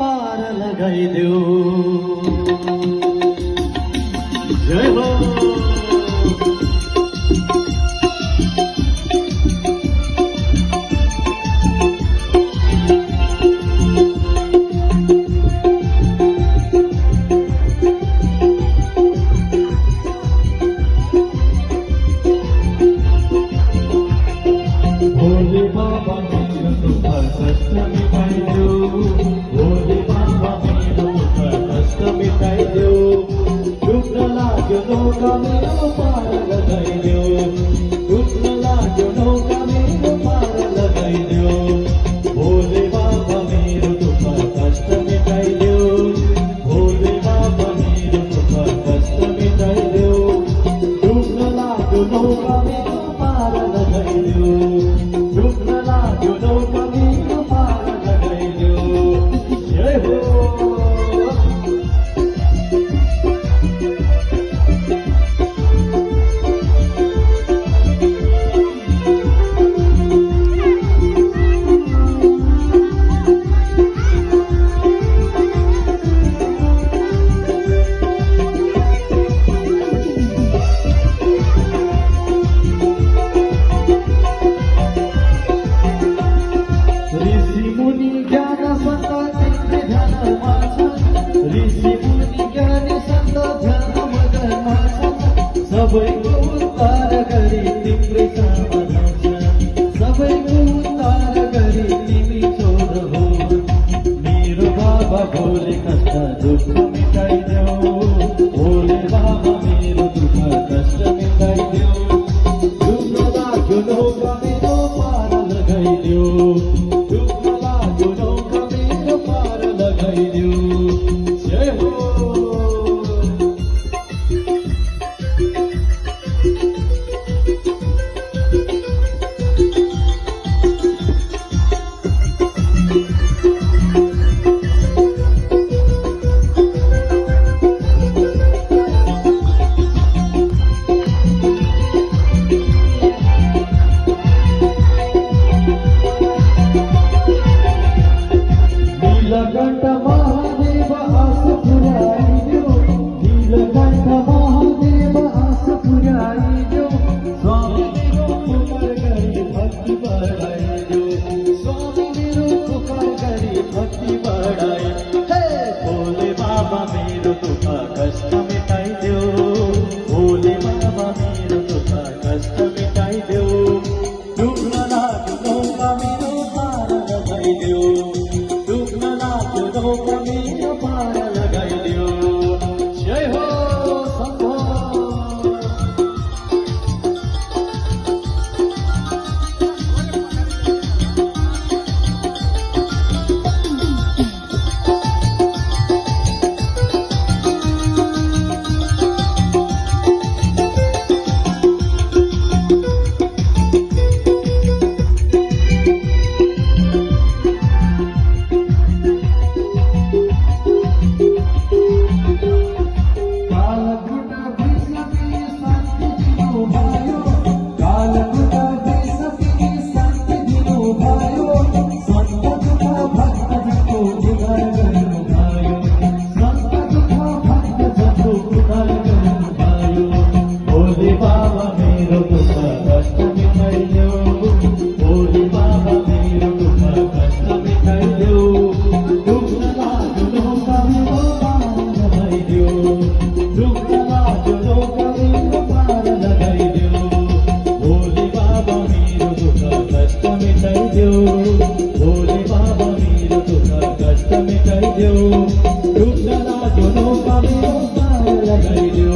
पार लगाइदेऊ। जय हो। भोले बाबा मेरो दुःख कष्ट मिटाइदेऊ। भोले बाबा मेरो दुःख कष्ट मिटाइदेऊ। दुख्न लाग्यो नौका मेरो पार लगाइदेऊ। दुख्न लाग्यो नौका मेरो पार लगाइदेऊ। भोले बाबा मेरो दुःख कष्ट मिटाइदेऊ। भोले बाबा मेरो दुःख कष्ट मिटाइदेऊ। दुख्न लाग्यो नौका मेरो पार लगाइदेऊ। दुख्न लाग्यो नौका मेरो पार लगाइदेऊ। जय हो। ऋषि मुनि ज्ञान संत तिम्रो ध्यान माछन्। ऋषि मुनि ज्ञान संत ध्यान मगनमा छन्। सबैको उद्धार गरी तिम्रै समाधान छन्। सबैको उद्धार गरी तिमी छोड हो। मेरो बाबा भोले कष्ट दुःख मिटाइदेऊ। भोले बाबा मेरो दुःख कष्ट मिटाइदेऊ। दुख्न लाग्यो नौका मेरो पार लगाइदेऊ। दुख्न लाग्यो नौका मेरो पार लगाइदेऊ। जय हो। नीलकण्ठ महादेव आस पुर्याइदेऊ। नीलकण्ठ महादेव आस पुर्याइदेऊ। स्वामी मेरो पुकार गरी भक्ति बढाइदेऊ। स्वामी मेरो पुकार गरी भक्ति बढाइ। हे भोले बाबा मेरो दुःख कष्ट मिटाइदेऊ। भोले बाबा मेरो दुःख कष्ट मिटाइदेऊ। दुख्न लाग्यो नौका मेरो पार लगाइदेऊ। दुख्न लाग्यो नौका मेरो पार लगाइदेऊ। जय हो शम्भो। भोले बाबा मेरो दुःख कष्ट मिटाइदेऊ। भोले बाबा मेरो दुःख कष्ट मिटाइदेऊ। दुख्न लाग्यो नौका मेरो पार लगाइदेऊ। दुख्न लाग्यो नौका मेरो पार लगाइदेऊ। भोले बाबा मेरो दुःख कष्ट मिटाइदेऊ। भोले बाबा मेरो दुःख कष्ट मिटाइदेऊ। दुख्न लाग्यो नौका मेरो पार लगाइदेऊ।